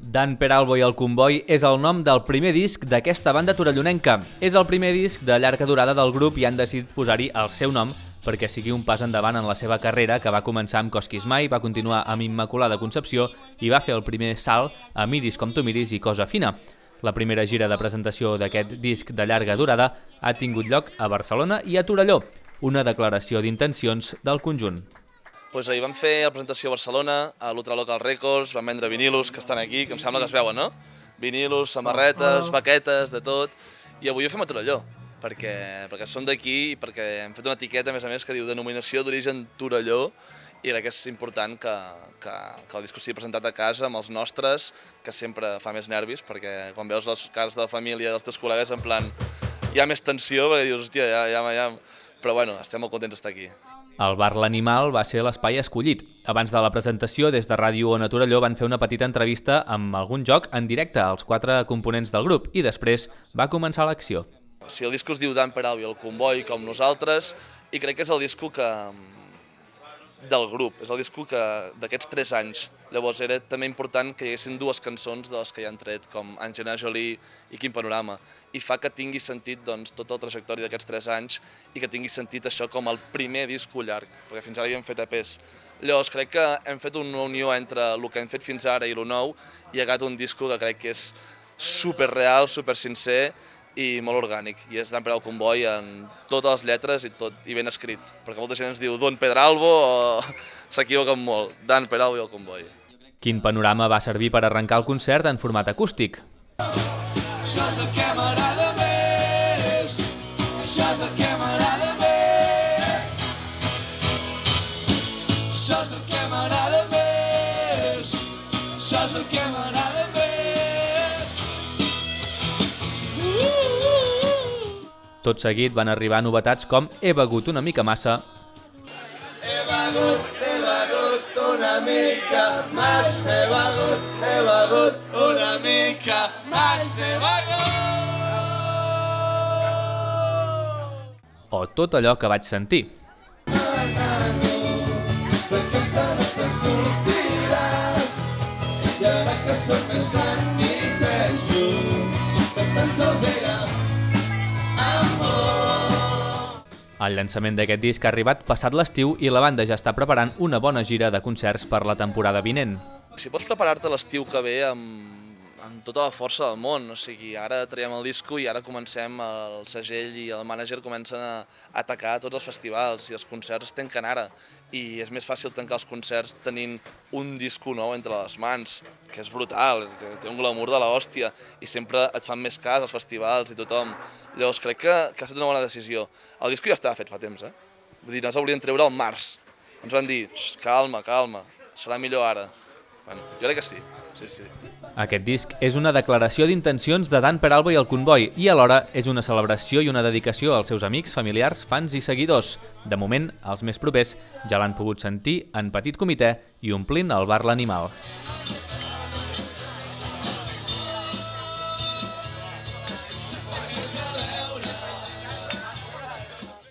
Dan Peralbo i el Comboi és el nom del primer disc d'aquesta banda torellonenca. És el primer disc de llarga durada del grup i han decidit posar-hi el seu nom perquè sigui un pas endavant en la seva carrera, que va començar amb Cosquis Mai, va continuar amb Immaculada Concepció i va fer el primer salt a Miris com tu miris i Cosa Fina. La primera gira de presentació d'aquest disc de llarga durada ha tingut lloc a Barcelona i a Torelló, una declaració d'intencions del conjunt. Pues ahir vam fer la presentació a Barcelona, a l'Ultra Local Records, vam vendre vinilos, que estan aquí, que em sembla que es veuen, no? Vinilos, samarretes, baquetes, de tot. I avui ho fem a Torelló, perquè som d'aquí i perquè hem fet una etiqueta, a més, que diu Denominació d'origen Torelló, i crec que és important que el disc sigui presentat a casa amb els nostres, que sempre fa més nervis, perquè quan veus les cares de la família dels teus col·legues, en plan, hi ha més tensió, perquè dius, hòstia, ja... Però bueno, estem molt contents d'estar aquí. El bar L'Animal va ser l'espai escollit. Abans de la presentació, des de Ràdio Ona Torelló van fer una petita entrevista amb algun joc en directe als 4 components del grup i després va començar l'acció. Si el disco es diu Dan Peralbo i el Comboi, com nosaltres, i crec que és el disco del grup, és el disco d'aquests 3 anys. Llavors era també important que hi haguessin 2 cançons de les que ja han tret, com Angelina Jolie i Quin Panorama, i fa que tingui sentit tota la trajectòria d'aquests 3 anys i que tingui sentit això com el primer disco llarg, perquè fins ara hi hem fet EPs. Llavors crec que hem fet una unió entre el que hem fet fins ara i el nou i ha acabat un disco que crec que és superreal, supersincer i molt orgànic, i és Dan Peralbo el Comboi en totes les lletres i ben escrit, perquè molta gent ens diu Don Pedralbo o s'equivoquen molt, Dan Peralbo i el Comboi. Quin Panorama va servir per arrencar el concert en format acústic. Això és el que m'agrada més, això és el que m'agrada més, això és el que m'agrada més, això és el que m'agrada més. Tot seguit van arribar novetats com He begut una mica massa, He begut una mica massa, he begut una mica massa, he begut. o Tot allò que vaig sentir. Perquè esta nit te'n sortiràs i ara que soc més gran ni penso que tan sols era El llançament d'aquest disc ha arribat passat l'estiu i la banda ja està preparant una bona gira de concerts per la temporada vinent. Si pots preparar-te l'estiu que ve amb tota la força del món, o sigui, ara traiem el disco i ara comencem, el segell i el mànager comencen a atacar tots els festivals i els concerts es tanquen ara. I és més fàcil tancar els concerts tenint un disco nou entre les mans, que és brutal, que té un glamour de l'hòstia i sempre et fan més cas als festivals i tothom. Llavors crec que ha estat una bona decisió. El disco ja estava fet fa temps, Vull dir, no els volien treure al març. Ens van dir, calma, serà millor ara. Bueno, jo crec que sí. Sí. Aquest disc és una declaració d'intencions de Dan Peralbo i el Comboi i alhora és una celebració i una dedicació als seus amics, familiars, fans i seguidors. De moment, els més propers ja l'han pogut sentir en petit comitè i omplint el bar L'Animal.